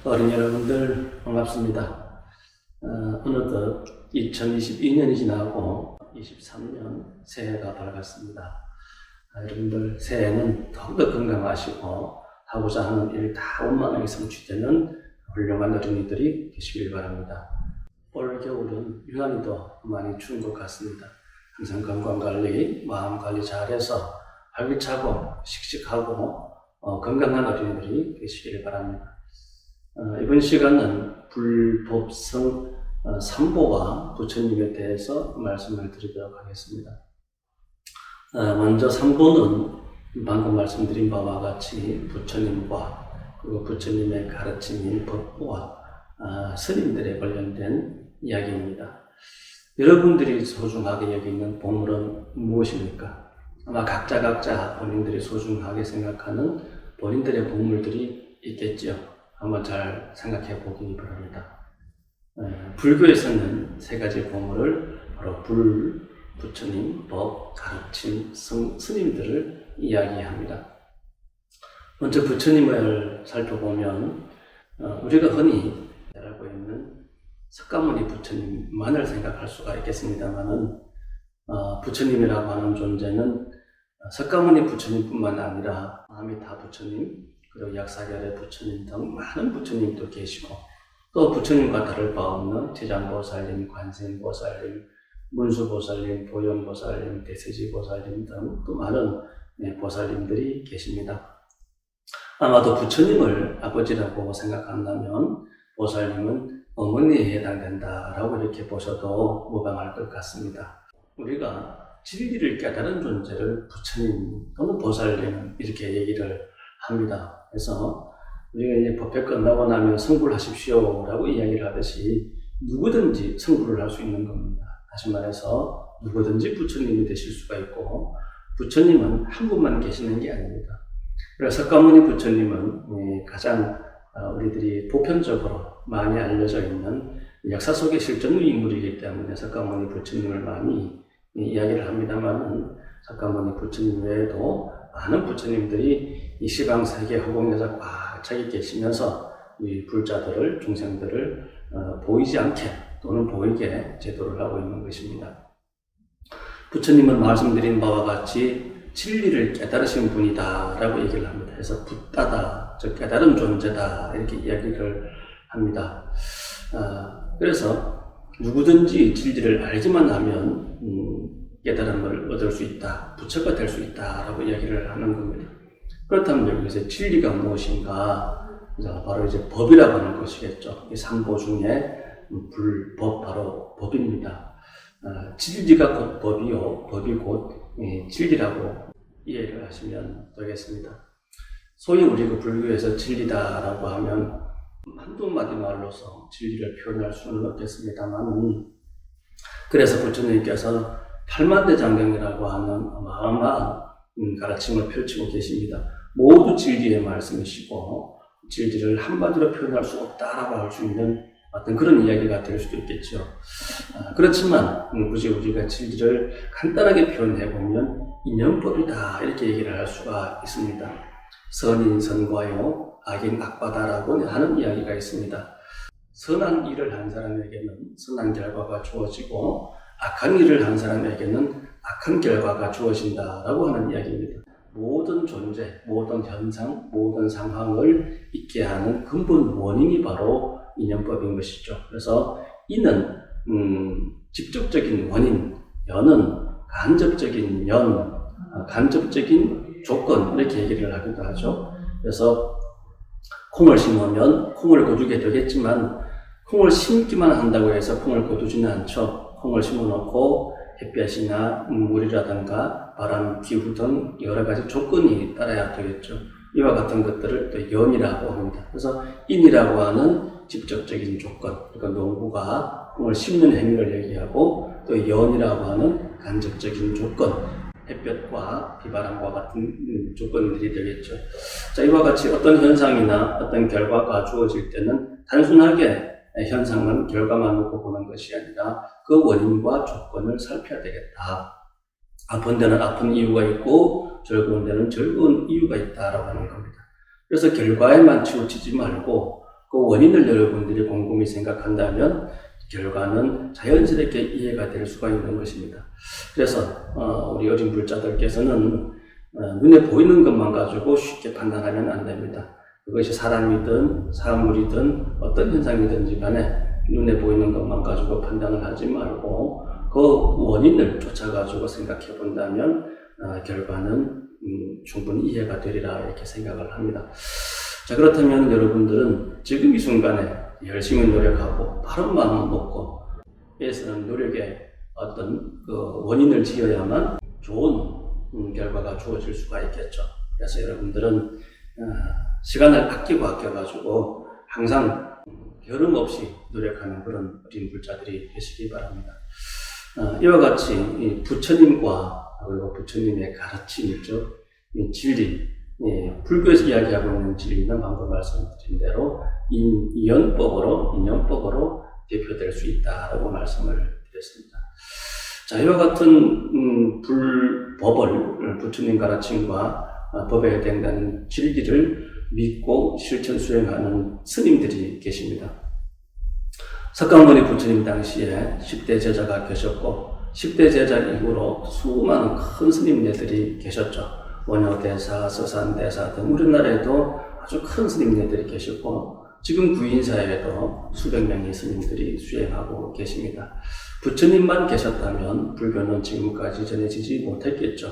어린이 여러분들 반갑습니다. 어느덧 2022년이 지나고 23년 새해가 밝았습니다. 여러분들 새해는 더욱더 건강하시고 하고자 하는 일 다 원만하게 성취되는 훌륭한 어린이들이 되시길 바랍니다. 올 겨울은 유난히도 많이 추운 것 같습니다. 항상 건강관리, 마음관리 잘해서 활기차고 씩씩하고 건강한 어린이들이 되시길 바랍니다. 이번 시간은 불법성 삼보와 부처님에 대해서 말씀을 드리도록 하겠습니다. 먼저 삼보는 방금 말씀드린 바와 같이 부처님과 그리고 부처님의 가르침인 법보와 스님들에 관련된 이야기입니다. 여러분들이 소중하게 여기는 보물은 무엇입니까? 아마 각자 본인들이 소중하게 생각하는 본인들의 보물들이 있겠죠. 한번 잘 생각해 보기 바랍니다. 불교에서는 세 가지 보물을 바로 불, 부처님, 법, 가르침, 스님들을 이야기합니다. 먼저 부처님을 살펴보면 우리가 흔히 알고 있는 석가모니 부처님만을 생각할 수가 있겠습니다만은 부처님이라고 하는 존재는 석가모니 부처님뿐만 아니라 아미타 부처님, 그리고 약사결의 부처님 등 많은 부처님도 계시고 또 부처님과 다를 바 없는 제장보살님, 관세음보살님, 문수보살님, 보현보살님, 대세지보살님 등 또 많은 보살님들이 계십니다. 아마도 부처님을 아버지라고 생각한다면 보살님은 어머니에 해당된다라고 이렇게 보셔도 무방할 것 같습니다. 우리가 진리를 깨달은 존재를 부처님 또는 보살님 이렇게 얘기를 합니다. 그래서 우리가 이제 법회 끝나고 나면 성불하십시오라고 이야기를 하듯이 누구든지 성불을 할 수 있는 겁니다. 다시 말해서 누구든지 부처님이 되실 수가 있고 부처님은 한 분만 계시는 게 아닙니다. 그래서 석가모니 부처님은 가장 우리들이 보편적으로 많이 알려져 있는 역사 속의 실존 인물이기 때문에 석가모니 부처님을 많이 이야기를 합니다만 석가모니 부처님 외에도 많은 부처님들이 이 시방 세계 허공에서 꽉 차게 계시면서 이 불자들을, 중생들을 보이지 않게 또는 보이게 제도를 하고 있는 것입니다. 부처님은 말씀드린 바와 같이 진리를 깨달으신 분이다 라고 얘기를 합니다. 그래서 붓다다, 즉 깨달은 존재다 이렇게 이야기를 합니다. 그래서 누구든지 진리를 알기만 하면 깨달음을 얻을 수 있다, 부처가 될 수 있다 라고 이야기를 하는 겁니다. 그렇다면 여기서 진리가 무엇인가? 바로 이제 법이라고 하는 것이겠죠. 이 삼보 중에 불법, 바로 법입니다. 진리가 곧 법이요, 법이 곧 진리라고 이해를 하시면 되겠습니다. 소위 우리가 불교에서 진리다라고 하면 한두 마디 말로서 진리를 표현할 수는 없겠습니다만, 그래서 부처님께서 팔만대장경이라고 하는 어마어마한 가르침을 펼치고 계십니다. 모두 진리의 말씀이시고 진리를 한마디로 표현할 수 없다라고 할 수 있는 어떤 그런 이야기가 될 수도 있겠죠. 그렇지만 굳이 우리가 진리를 간단하게 표현해보면 인연법이다 이렇게 얘기를 할 수가 있습니다. 선인 선과요, 악인 악바다라고 하는 이야기가 있습니다. 선한 일을 한 사람에게는 선한 결과가 주어지고 악한 일을 한 사람에게는 악한 결과가 주어진다라고 하는 이야기입니다. 모든 존재, 모든 현상, 모든 상황을 있게 하는 근본 원인이 바로 인연법인 것이죠. 그래서 이는 직접적인 원인, 연은 간접적인 연, 간접적인 조건 이렇게 얘기를 하기도 하죠. 그래서 콩을 심으면 콩을 거두게 되겠지만 콩을 심기만 한다고 해서 콩을 거두지는 않죠. 콩을 심어놓고 햇볕이나 물이라든가 바람, 기후 등 여러 가지 조건이 따라야 되겠죠. 이와 같은 것들을 또 연이라고 합니다. 그래서 인이라고 하는 직접적인 조건, 그러니까 농부가 콩을 심는 행위를 얘기하고 또 연이라고 하는 간접적인 조건, 햇볕과 비바람과 같은 조건들이 되겠죠. 자, 이와 같이 어떤 현상이나 어떤 결과가 주어질 때는 단순하게 현상만, 결과만 놓고 보는 것이 아니라 그 원인과 조건을 살펴야 되겠다. 아픈 데는 아픈 이유가 있고 즐거운 데는 즐거운 이유가 있다라고 하는 겁니다. 그래서 결과에만 치우치지 말고 그 원인을 여러분들이 곰곰이 생각한다면 결과는 자연스럽게 이해가 될 수가 있는 것입니다. 그래서 우리 어린 불자들께서는 눈에 보이는 것만 가지고 쉽게 판단하면 안 됩니다. 그것이 사람이든 사물이든 어떤 현상이든지 간에 눈에 보이는 것만 가지고 판단을 하지 말고 그 원인을 쫓아가지고 생각해 본다면 결과는 충분히 이해가 되리라 이렇게 생각을 합니다. 자, 그렇다면 여러분들은 지금 이 순간에 열심히 노력하고 바른 마음을 먹고 애쓰는 노력에 어떤 그 원인을 지어야만 좋은 결과가 주어질 수가 있겠죠. 그래서 여러분들은 시간을 아껴가지고 항상 결음 없이 노력하는 그런 어린 불자들이 되시기 바랍니다. 이와 같이 이 부처님과 그리고 부처님의 가르침이죠. 이 진리, 불교에서 이야기하고 있는 진리는 방금 말씀드린 대로 인연법으로 대표될 수 있다라고 말씀을 드렸습니다. 자, 이와 같은 불법을 부처님 가르침과 법에 해당되는 진리를 믿고 실천 수행하는 스님들이 계십니다. 석가모니 부처님 당시에 10대 제자가 계셨고 10대 제자 이후로 수많은 큰 스님네들이 계셨죠. 원효대사, 서산대사 등 우리나라에도 아주 큰 스님네들이 계셨고 지금 구인사에도 수백 명의 스님들이 수행하고 계십니다. 부처님만 계셨다면 불교는 지금까지 전해지지 못했겠죠.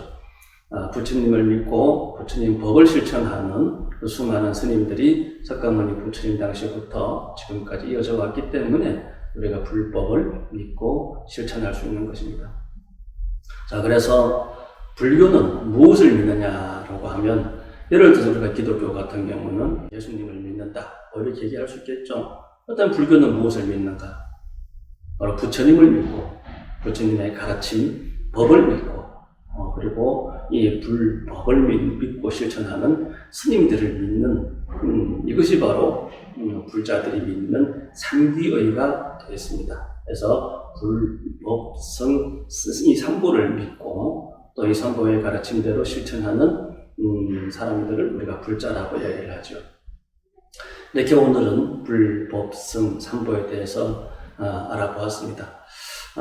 부처님을 믿고 부처님 법을 실천하는 그 수많은 스님들이 석가모니 부처님 당시부터 지금까지 이어져 왔기 때문에 우리가 불법을 믿고 실천할 수 있는 것입니다. 자, 그래서 불교는 무엇을 믿느냐라고 하면 예를 들어서 우리가 기독교 같은 경우는 예수님을 믿는다 이렇게 얘기할 수 있겠죠. 일단 불교는 무엇을 믿는가? 바로 부처님을 믿고 부처님의 가르침, 법을 믿고 그리고 이 불법을 믿고 실천하는 스님들을 믿는 이것이 바로 불자들이 믿는 삼귀의가 되겠습니다. 그래서 불법, 성, 이 삼보를 믿고 또 이 삼보의 가르침대로 실천하는 사람들을 우리가 불자라고 이야기를 하죠. 이렇게 오늘은 불법, 성, 삼보에 대해서 알아보았습니다.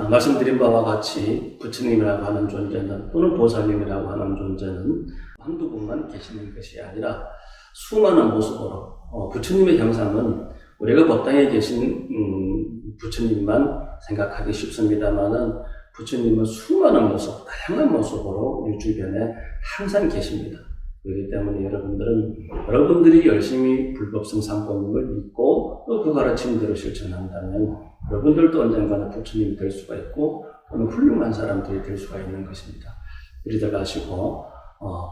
말씀드린 바와 같이 부처님이라고 하는 존재는 또는 보살님이라고 하는 존재는 한두 분만 계시는 것이 아니라 수많은 모습으로 부처님의 형상은 우리가 법당에 계신 부처님만 생각하기 쉽습니다만은 부처님은 수많은 모습, 다양한 모습으로 우리 주변에 항상 계십니다. 그렇기 때문에 여러분들이 열심히 불법성 삼보님을 믿고 또 그 가르침대로 실천한다면 여러분들도 언젠가는 부처님이 될 수가 있고 또는 훌륭한 사람들이 될 수가 있는 것입니다. 그리들 가시고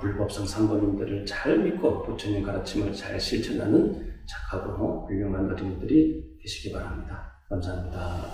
불법성 삼보님들을 잘 믿고 부처님 가르침을 잘 실천하는 착하고 훌륭한 어린이들이 되시기 바랍니다. 감사합니다.